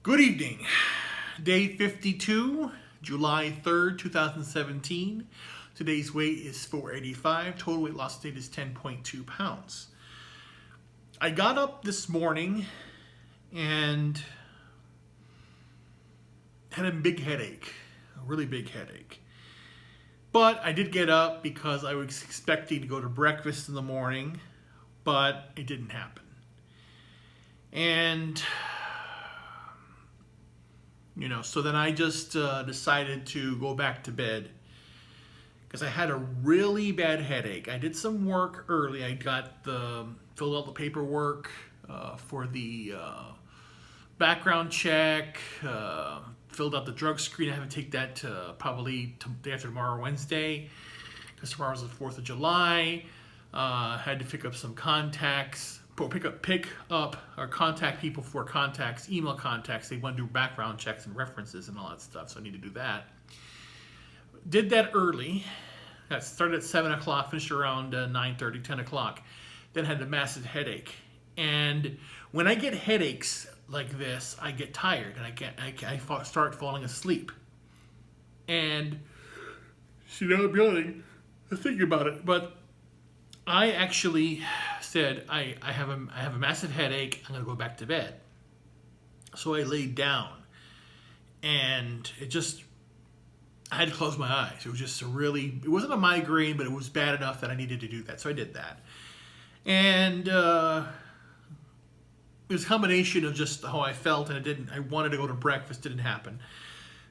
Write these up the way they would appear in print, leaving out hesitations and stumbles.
Good evening. Day 52, July 3rd, 2017. Today's weight is 485. Total weight loss state is 10.2 pounds. I got up this morning and had a big headache, a really big headache. But I did get up because I was expecting to go to breakfast in the morning, but it didn't happen. And so then I just decided to go back to bed because I had a really bad headache. I did some work early. I filled out the paperwork for the background check, filled out the drug screen. I have to take that probably day after tomorrow, Wednesday, because tomorrow's the 4th of July. Had to pick up some contacts. Pick up or contact people for contacts, email contacts. They want to do background checks and references and all that stuff, so I need to do that. Did that early. That started at 7 o'clock, finished around 9:30, 10 o'clock. Then had a massive headache. And when I get headaches like this, I get tired and I start falling asleep. And I'm yelling, thinking about it, but I actually said, I have a massive headache, I'm going to go back to bed. So I laid down, and I had to close my eyes. It was just it wasn't a migraine, but it was bad enough that I needed to do that. So I did that. And it was a combination of just how I felt, and I wanted to go to breakfast, didn't happen.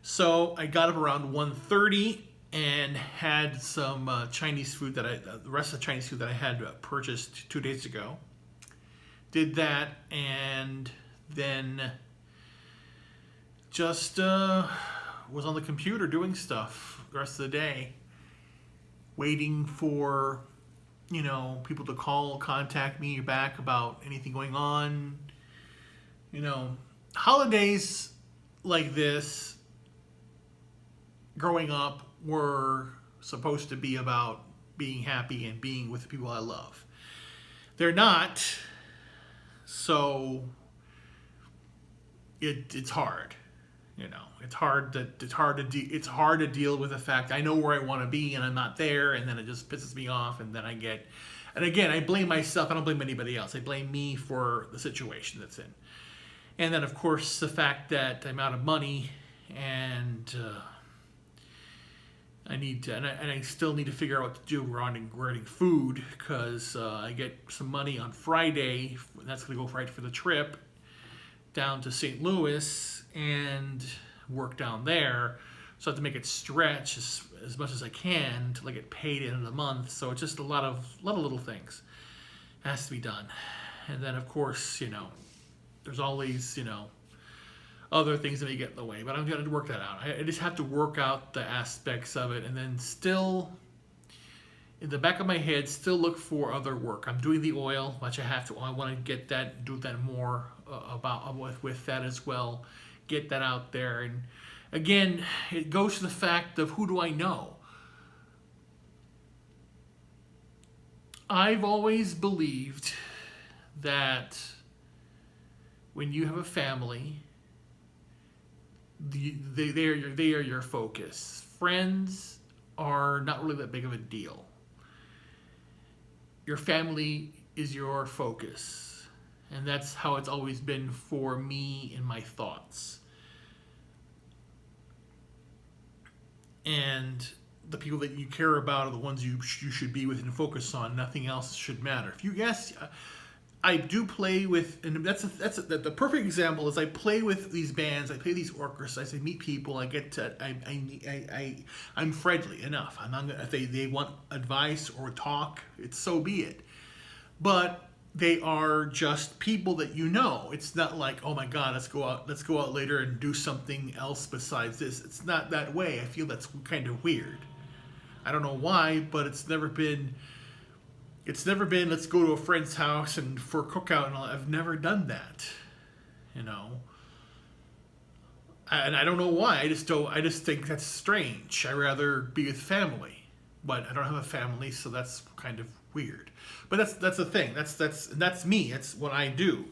So I got up around 1:30 and had some Chinese food the rest of the Chinese food that I had purchased 2 days ago. Did that, and then just was on the computer doing stuff the rest of the day, waiting for people to contact me back about anything going on. Holidays like this growing up were supposed to be about being happy and being with the people I love. They're not, so it's hard. It's hard to deal with the fact I know where I want to be and I'm not there, and then it just pisses me off, and then I blame myself. I don't blame anybody else. I blame me for the situation that's in. And then of course the fact that I'm out of money, and I still need to figure out what to do regarding food, because I get some money on Friday, and that's going to go right for the trip down to St. Louis and work down there. So I have to make it stretch as much as I can until I get paid in the month. So it's just a lot of little things has to be done. And then of course, there's always, other things that may get in the way, but I'm going to work that out. I just have to work out the aspects of it, and then still, in the back of my head, still look for other work. I'm doing the oil, which I have to. I want to get that, do that more with that as well. Get that out there, and again, it goes to the fact of who do I know. I've always believed that when you have a family, they are your focus. Friends are not really that big of a deal. Your family is your focus, and that's how it's always been for me in my thoughts. And the people that you care about are the ones you should be with and focus on. Nothing else should matter. I do play with, and the perfect example is I play with these bands, I play these orchestras, I meet people, I'm friendly enough. I'm not gonna, if they want advice or talk, so be it. But they are just people that It's not like, oh my God, let's go out later and do something else besides this. It's not that way. I feel that's kind of weird. I don't know why, but it's never been let's go to a friend's house and for a cookout and all. I've never done that, and I don't know why. I just think that's strange. I rather be with family, but I don't have a family, so that's kind of weird. But that's the thing. That's me. It's what I do.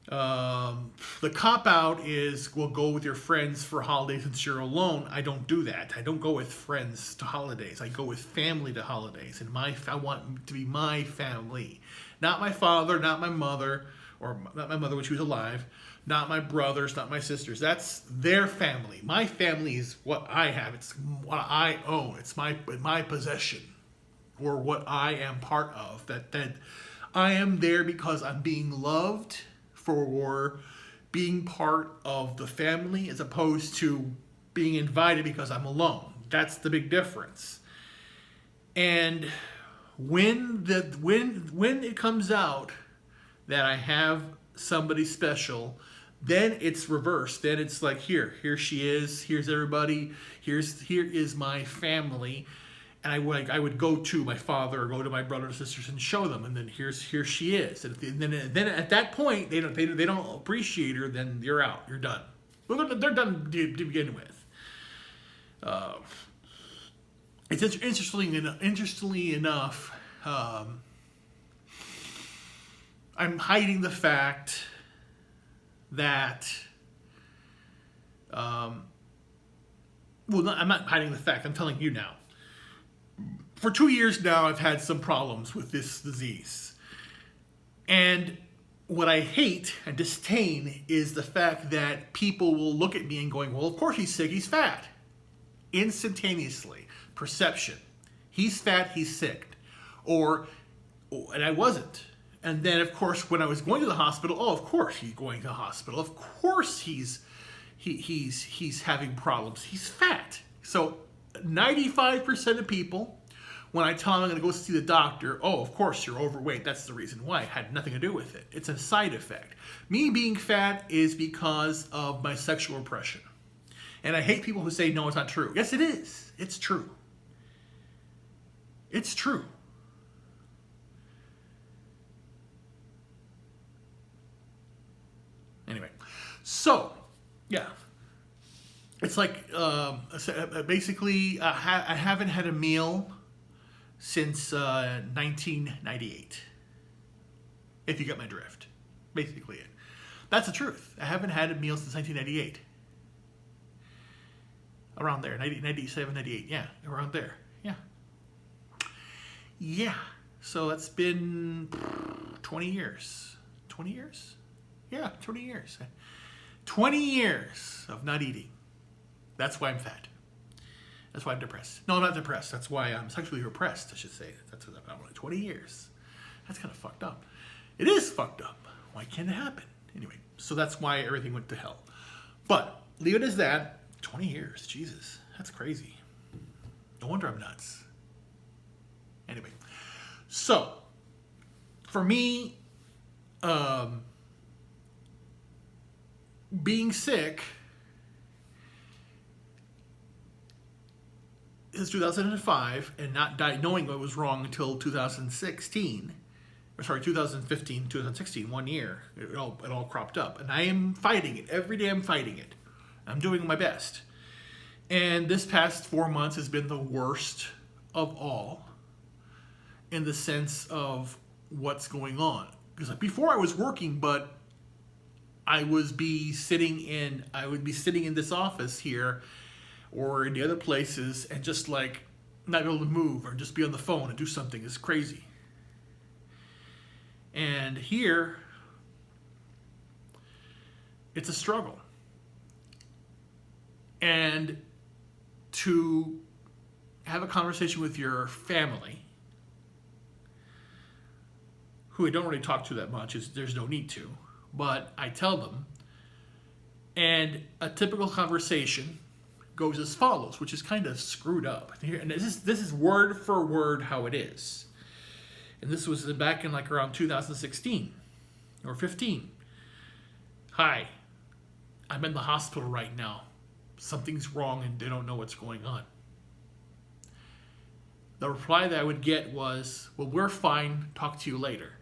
The cop out is, well, go with your friends for holidays since you're alone. I don't do that. I don't go with friends to holidays. I go with family to holidays, and I want to be my family, not my father, not my mother, or not my mother when she was alive, not my brothers, not my sisters. That's their family. My family is what I have. It's what I own. It's my possession, or what I am part of. That I am there because I'm being loved, for being part of the family, as opposed to being invited because I'm alone. That's the big difference. And when it comes out that I have somebody special, then it's reversed. Then it's like, here she is, here's everybody, here is my family. And I would go to my father or go to my brothers and sisters and show them, and then here she is. And then at that point they don't appreciate her. Then you're out. You're done. Well, they're done to begin with. It's interestingly enough, I'm hiding the fact that. I'm not hiding the fact. I'm telling you now. For 2 years now, I've had some problems with this disease. And what I hate and disdain is the fact that people will look at me and going, well, of course he's sick, he's fat. Instantaneously. Perception. He's fat, he's sick. And I wasn't. And then, of course, when I was going to the hospital, oh, of course he's going to the hospital. Of course he's having problems. He's fat. So 95% of people, when I tell them I'm going to go see the doctor, oh, of course you're overweight. That's the reason why. It had nothing to do with it. It's a side effect. Me being fat is because of my sexual repression. And I hate people who say, no, it's not true. Yes, it is. It's true. It's true. Anyway, so, yeah. It's like, basically, I haven't had a meal since 1998. If you get my drift. Basically it. That's the truth. I haven't had a meal since 1998. Around there. 97, 98. Yeah, around there. Yeah. Yeah. So that's been 20 years. 20 years? Yeah, 20 years. 20 years of not eating. That's why I'm fat. That's why I'm depressed. No, I'm not depressed. That's why I'm sexually repressed, I should say. That's what I'm like, 20 years. That's kind of fucked up. It is fucked up. Why can't it happen? Anyway, so that's why everything went to hell. But leave it as that. 20 years. Jesus. That's crazy. No wonder I'm nuts. Anyway. So, for me, being sick since 2005 and not knowing what was wrong until 2016, 2016, 1 year, it all cropped up. And I am fighting it. Every day I'm fighting it. I'm doing my best. And this past 4 months has been the worst of all in the sense of what's going on. Because before I was working, but I would be sitting in this office here or in the other places and just like not be able to move or just be on the phone and do something is crazy. And here, it's a struggle. And to have a conversation with your family, who I don't really talk to that much, there's no need to, but I tell them, and a typical conversation goes as follows, which is kind of screwed up. And this is word for word how it is. And this was back in like around 2016 or 15. Hi, I'm in the hospital right now. Something's wrong and they don't know what's going on. The reply that I would get was, well, we're fine, talk to you later.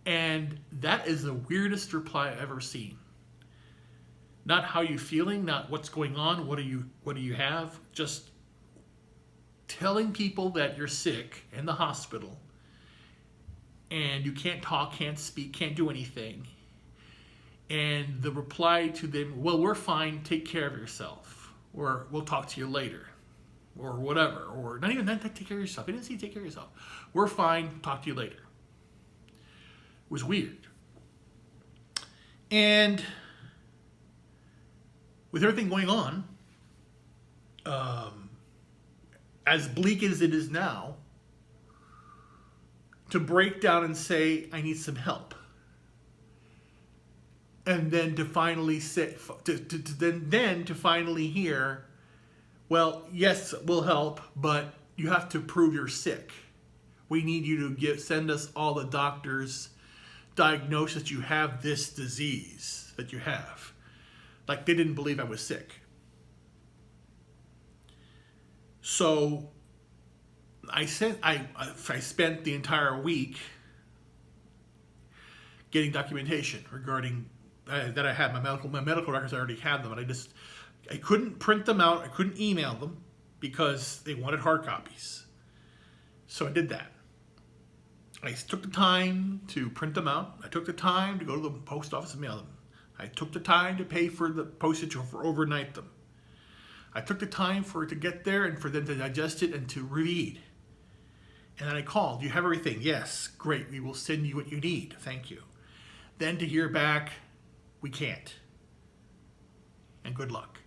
And that is the weirdest reply I've ever seen. Not how you feeling, not what's going on, what do you have, just telling people that you're sick in the hospital and you can't talk, can't speak, can't do anything. And the reply to them, well, we're fine, take care of yourself, or we'll talk to you later, or whatever, or not even that, take care of yourself. They didn't say take care of yourself. We're fine, talk to you later. It was weird. And with everything going on, as bleak as it is now, to break down and say, I need some help. And then to finally say, to finally hear, well, yes, we'll help, but you have to prove you're sick. We need you to send us all the doctor's diagnosis that you have this disease that you have. Like, they didn't believe I was sick. So I spent the entire week getting documentation regarding that I had my medical records. I already had them, and I couldn't print them out. I couldn't email them because they wanted hard copies. So I did that. I took the time to print them out. I took the time to go to the post office and mail them. I took the time to pay for the postage or for overnight them. I took the time for it to get there and for them to digest it and to read. And then I called. Do you have everything? Yes. Great. We will send you what you need. Thank you. Then to hear back, we can't. And good luck.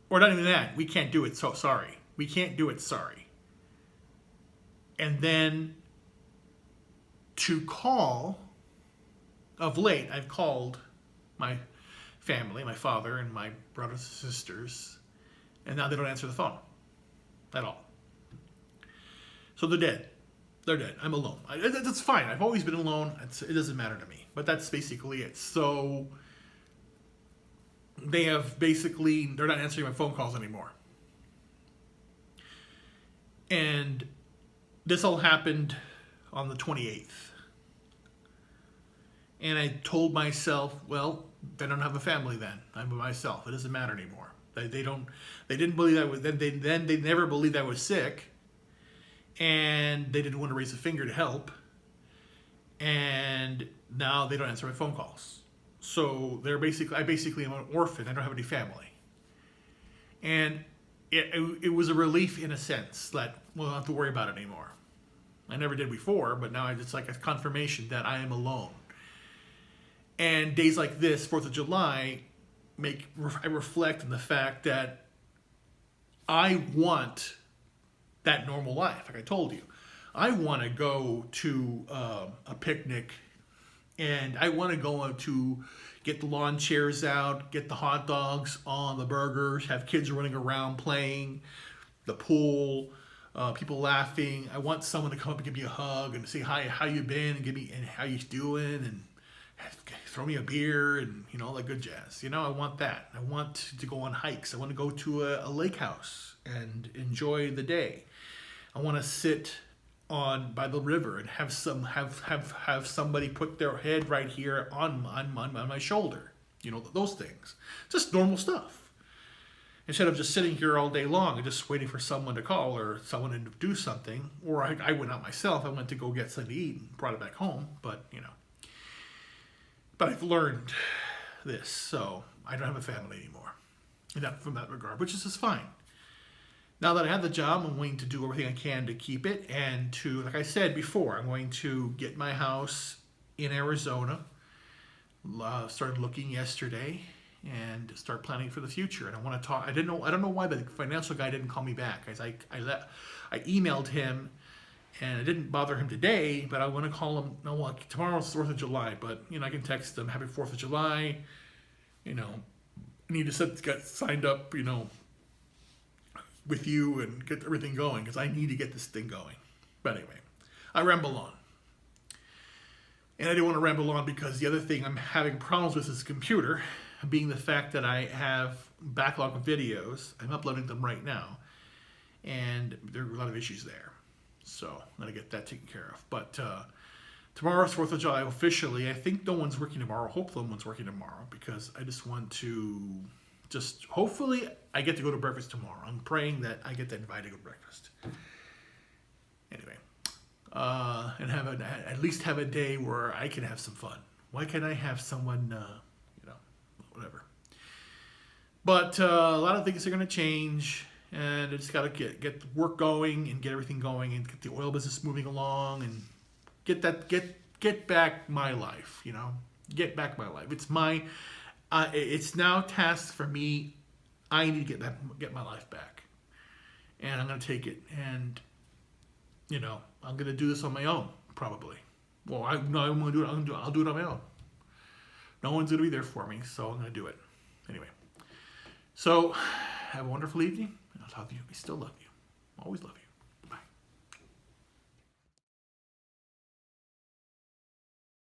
Or not even that. We can't do it, so sorry. We can't do it, sorry. And then to call, of late, I've called my family, my father and my brothers and sisters, and now they don't answer the phone at all. So they're dead. They're dead. I'm alone. That's fine. I've always been alone. It doesn't matter to me. But that's basically it. So they're not answering my phone calls anymore. And this all happened on the 28th. And I told myself, well, I don't have a family then. I'm by myself. It doesn't matter anymore. They didn't believe I was, they never believed I was sick. And they didn't want to raise a finger to help. And now they don't answer my phone calls. So I basically am an orphan. I don't have any family. And it was a relief in a sense that we'll not have to worry about it anymore. I never did before, but now it's like a confirmation that I am alone. And days like this, 4th of July, I reflect on the fact that I want that normal life. Like I told you, I want to go to a picnic, and I want to go to get the lawn chairs out, get the hot dogs on the burgers, have kids running around playing, the pool, people laughing. I want someone to come up and give me a hug and say hi, how you been, and how you doing, and throw me a beer, and all that good jazz. I want that. I want to go on hikes. I want to go to a lake house and enjoy the day. I want to sit by the river and have somebody put their head right here on my shoulder. Those things. Just normal stuff. Instead of just sitting here all day long and just waiting for someone to call or someone to do something. Or I went out myself. I went to go get something to eat and brought it back home. But I've learned this, so I don't have a family anymore. From that regard, which is just fine. Now that I have the job, I'm going to do everything I can to keep it, and to, like I said before, I'm going to get my house in Arizona. Started looking yesterday and start planning for the future. And I want to talk. I don't know why the financial guy didn't call me back. I emailed him, and I didn't bother him today, but I want to call him. No, well, tomorrow's 4th of July, but I can text him Happy 4th of July. I need to get signed up. With you and get everything going, because I need to get this thing going. But anyway, I ramble on. And I didn't want to ramble on because the other thing I'm having problems with is the computer, being the fact that I have backlog of videos. I'm uploading them right now, and there are a lot of issues there. So I'm going to get that taken care of. But tomorrow's 4th of July officially. I think no one's working tomorrow. I hope no one's working tomorrow, because I just want to hopefully I get to go to breakfast tomorrow. I'm praying that I get that invited to go to breakfast. Anyway, and at least have a day where I can have some fun. Why can't I have someone, whatever. But a lot of things are going to change, and I just got to get the work going and get everything going and get the oil business moving along and get back my life. Get back my life. It's it's now task for me. I need to get my life back, and I'm going to take it. And I'm going to do this on my own probably. Well, I'm going to do it. I'll do it on my own. No one's going to be there for me, so I'm going to do it anyway. So, have a wonderful evening. I'll love you. I still love you. Always love you.